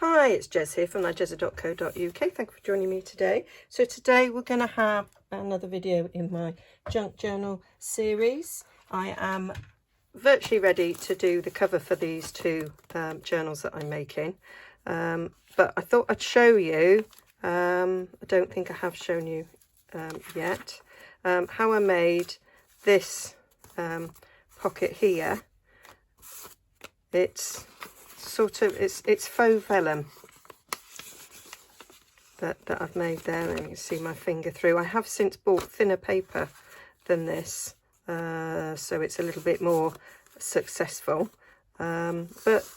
Hi, it's Jez here from nigezza.co.uk. Thank you for joining me today. So today we're going to have another video in my junk journal series. I am virtually ready to do the cover for these two journals that I'm making. But I thought I'd show you, I don't think I have shown you yet, how I made this pocket here. It's sort of, it's faux vellum that I've made there, and you can see my finger through. I have since bought thinner paper than this, so it's a little bit more successful, but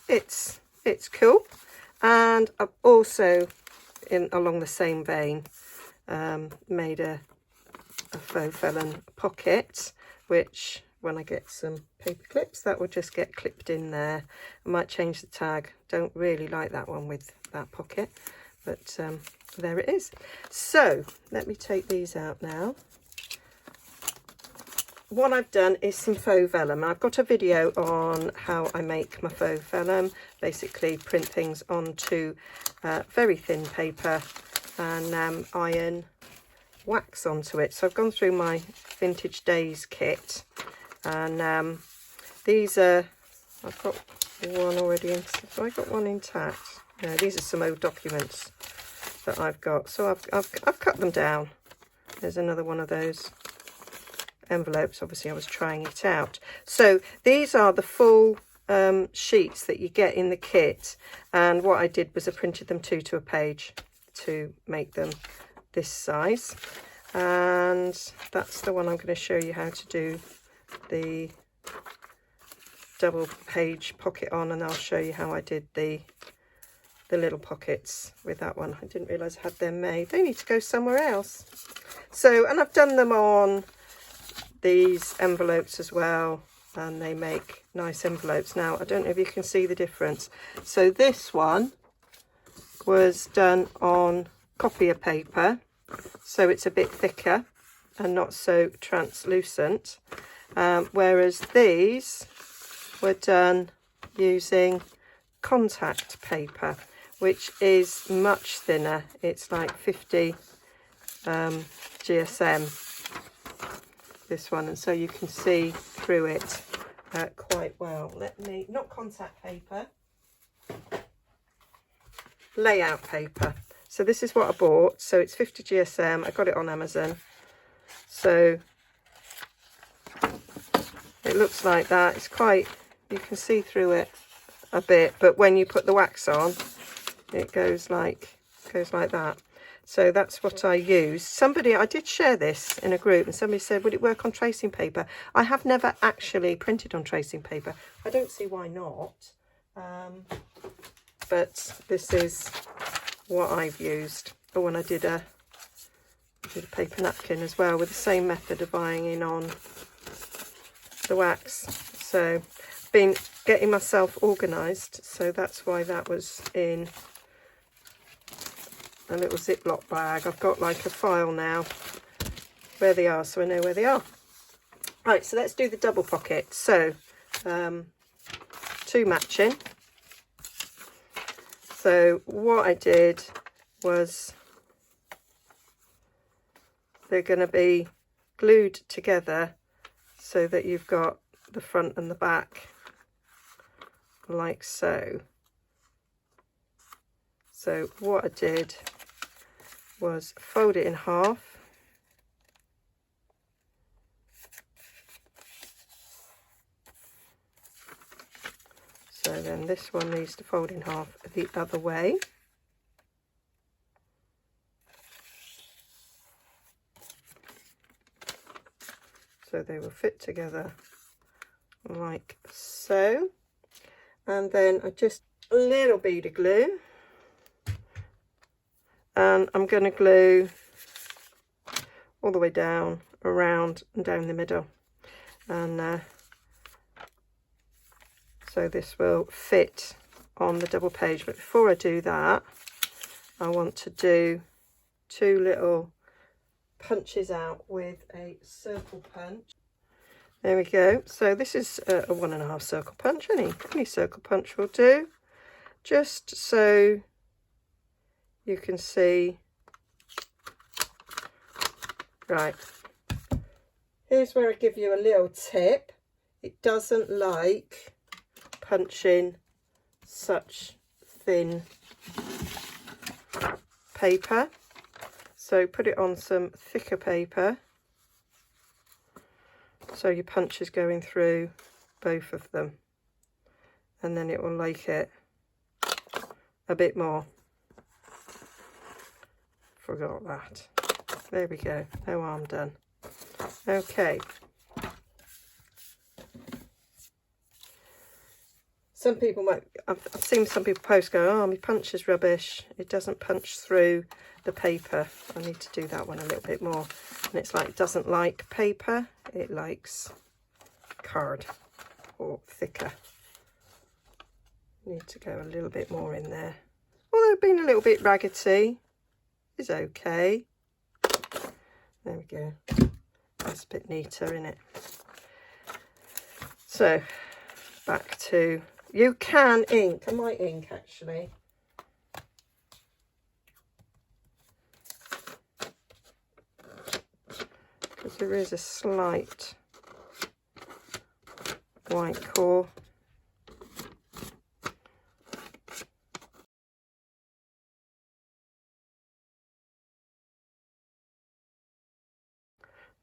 it's cool. And I've also, along the same vein, made a faux vellum pocket, which when I get some paper clips, that will just get clipped in there. I might change the tag. Don't really like that one with that pocket, but there it is. So let me take these out now. What I've done is some faux vellum. I've got a video on how I make my faux vellum. Basically print things onto very thin paper and iron wax onto it. So I've gone through my Vintage Days kit, and these are, I've got one already in, so I got one intact. No, these are some old documents that I've got, so I've cut them down. There's another one of those envelopes. Obviously I was trying it out. So these are the full sheets that you get in the kit, and what I did was I printed them two to a page to make them this size, and that's the one I'm going to show you how to do the double page pocket on, and I'll show you how I did the little pockets with that one. I didn't realise I had them made. They need to go somewhere else. So, and I've done them on these envelopes as well, and they make nice envelopes. Now I don't know if you can see the difference. So this one was done on copier paper, so it's a bit thicker and not so translucent, whereas these were done using contact paper, which is much thinner. It's like 50 GSM, this one, and so you can see through it quite well. Let me, not contact paper, layout paper. So this is what I bought. So it's 50 GSM. I got it on Amazon. So it looks like that. It's quite, you can see through it a bit, but when you put the wax on, it goes like that. So that's what I use. Somebody, I did share this in a group, and somebody said, would it work on tracing paper? I have never actually printed on tracing paper. I don't see why not. But this is what I've used. But when I did a paper napkin as well, with the same method of ironing on the wax. So I've been getting myself organised, so that's why that was in a little Ziploc bag. I've got like a file now where they are, so I know where they are. Right, so let's do the double pocket. So two matching. So what I did was, they're going to be glued together so that you've got the front and the back like so. So what I did was fold it in half, so then this one needs to fold in half the other way. So they will fit together like so. And then I just a little bead of glue, and I'm going to glue all the way down, around and down the middle, and so this will fit on the double page. But before I do that, I want to do two little punches out with a circle punch. There we go. So this is a 1.5 circle punch. Any circle punch will do. just so you can see. Right, here's where I give you a little tip. It doesn't like punching such thin paper, so put it on some thicker paper so your punch is going through both of them, and then it will like it a bit more. Forgot that. There we go, no arm done. Okay, some people might, I've seen some people post go, oh, my punch is rubbish, it doesn't punch through the paper. I need to do that one a little bit more. And it's like, it doesn't like paper, it likes card or thicker. Need to go a little bit more in there. Although being a little bit raggedy is okay. There we go. That's a bit neater, isn't it? So back to, you can ink. I might ink actually. Because there is a slight white core.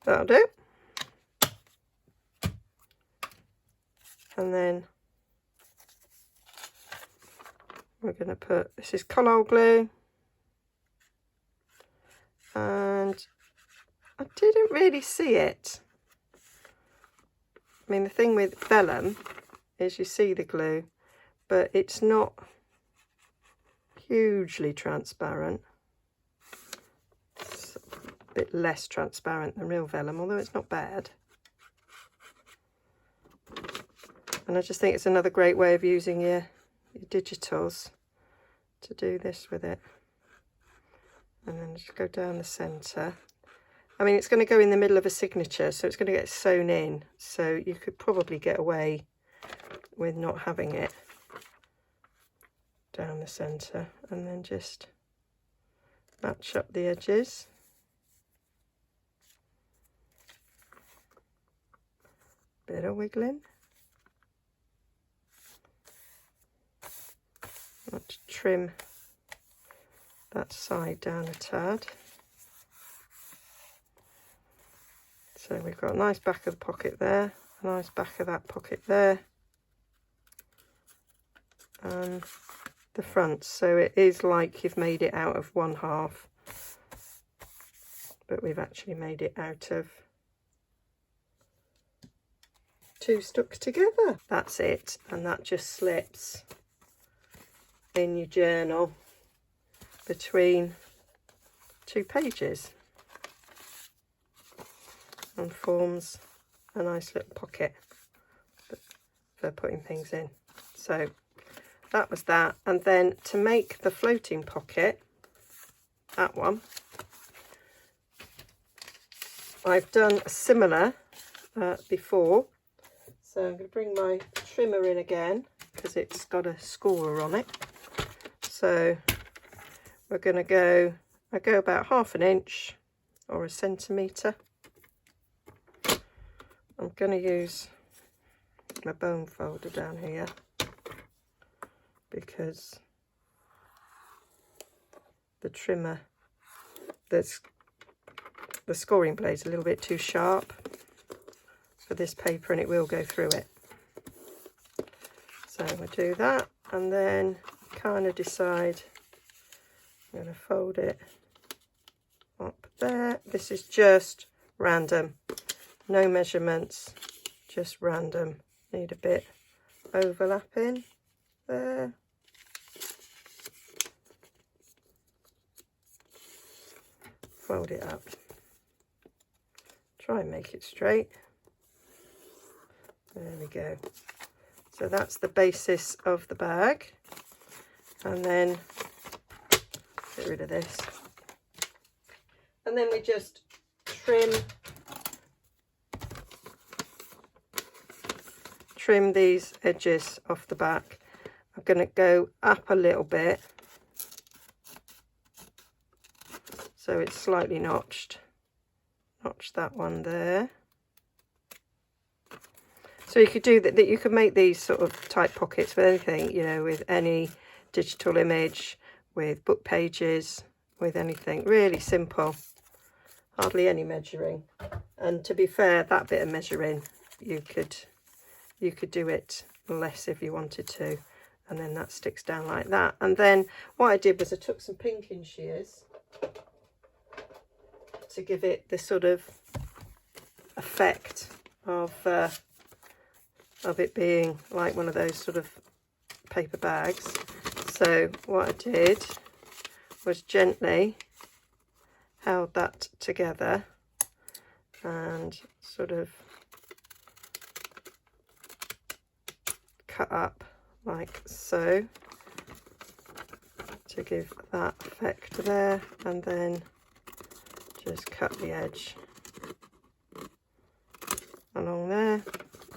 That'll do. And then we're going to put, this is Collol glue, and I didn't really see it. I mean, the thing with vellum is you see the glue, but it's not hugely transparent. It's a bit less transparent than real vellum, although it's not bad. And I just think it's another great way of using your digitals to do this with it. And then just go down the centre. I mean, it's going to go in the middle of a signature, so it's going to get sewn in. So you could probably get away with not having it down the centre. And then just match up the edges. Bit of wiggling. Let's trim that side down a tad. So we've got a nice back of the pocket there, a nice back of that pocket there, and the front. So it is like you've made it out of one half, but we've actually made it out of two stuck together. That's it, and that just slips in your journal between two pages and forms a nice little pocket for putting things in. So that was that. And then to make the floating pocket, that one, I've done a similar before. So I'm going to bring my trimmer in again because it's got a scorer on it. So we're going to go, I go about 1/2 inch or a centimetre. I'm going to use my bone folder down here because the trimmer, the scoring blade's a little bit too sharp for this paper and it will go through it. So we'll do that and then kind of decide, I'm going to fold it up there. This is just random, no measurements, just random. Need a bit overlapping there. Fold it up. Try and make it straight. There we go. So that's the basis of the bag. And then get rid of this. And then we just trim these edges off the back. I'm going to go up a little bit so it's slightly notched. Notch that one there. So you could do that, you could make these sort of tight pockets with anything, you know, with any digital image, with book pages, with anything. Really simple. Hardly any measuring. And to be fair, that bit of measuring, you could do it less if you wanted to. And then that sticks down like that. And then what I did was I took some pinking shears to give it this sort of effect of it being like one of those sort of paper bags. So what I did was gently held that together and sort of cut up like so to give that effect there, and then just cut the edge along there.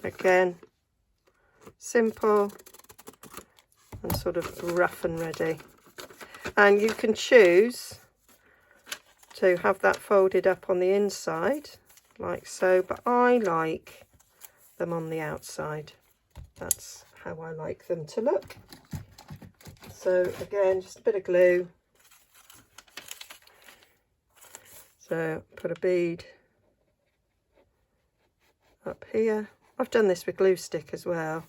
Again, simple and sort of rough and ready. And you can choose to have that folded up on the inside like so, but I like them on the outside. That's how I like them to look. So again, just a bit of glue. So put a bead up here. I've done this with glue stick as well.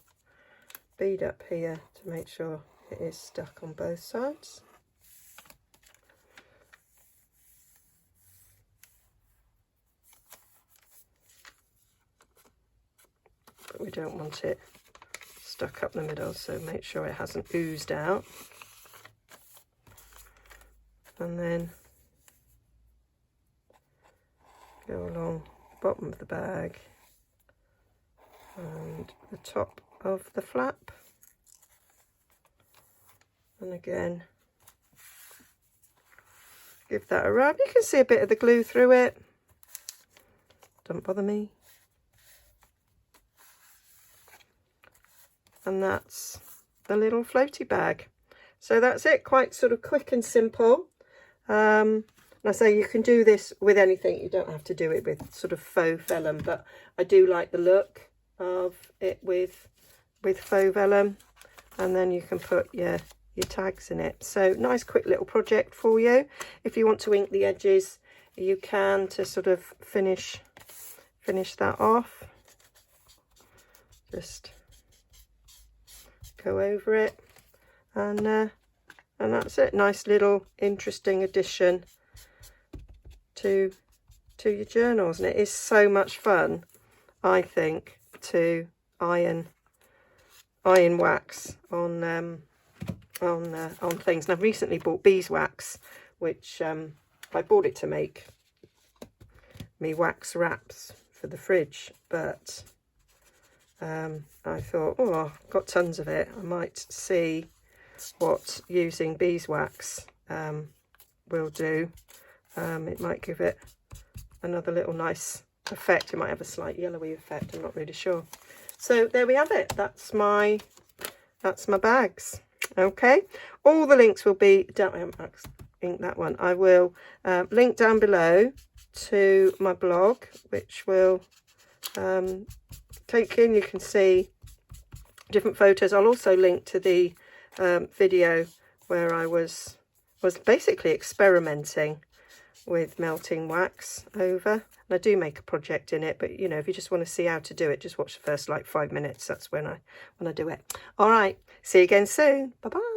Bead up here to make sure it is stuck on both sides. But we don't want it stuck up the middle, so make sure it hasn't oozed out. And then go along the bottom of the bag and the top of the flap, and again give that a rub. You can see a bit of the glue through it, don't bother me. And that's the little floaty bag. So that's it, quite sort of quick and simple. And I say you can do this with anything, you don't have to do it with sort of faux vellum, but I do like the look of it with faux vellum, and then you can put your tags in it. So nice quick little project for you. If you want to ink the edges, you can, to sort of finish that off. Just go over it, and that's it. Nice little interesting addition to your journals, and it is so much fun, I think, to iron wax on things. And I've recently bought beeswax, which I bought it to make me wax wraps for the fridge, but I thought, oh, I've got tons of it, I might see what using beeswax will do. It might give it another little nice effect. It might have a slight yellowy effect, I'm not really sure. So there we have it. That's my bags. Okay, all the links will be down. I haven't inked that one. I will link down below to my blog, which will take in, you can see different photos. I'll also link to the video where I was basically experimenting with melting wax over, and I do make a project in it, but you know, if you just want to see how to do it, just watch the first like 5 minutes. That's when I do it. All right, see you again soon. Bye bye.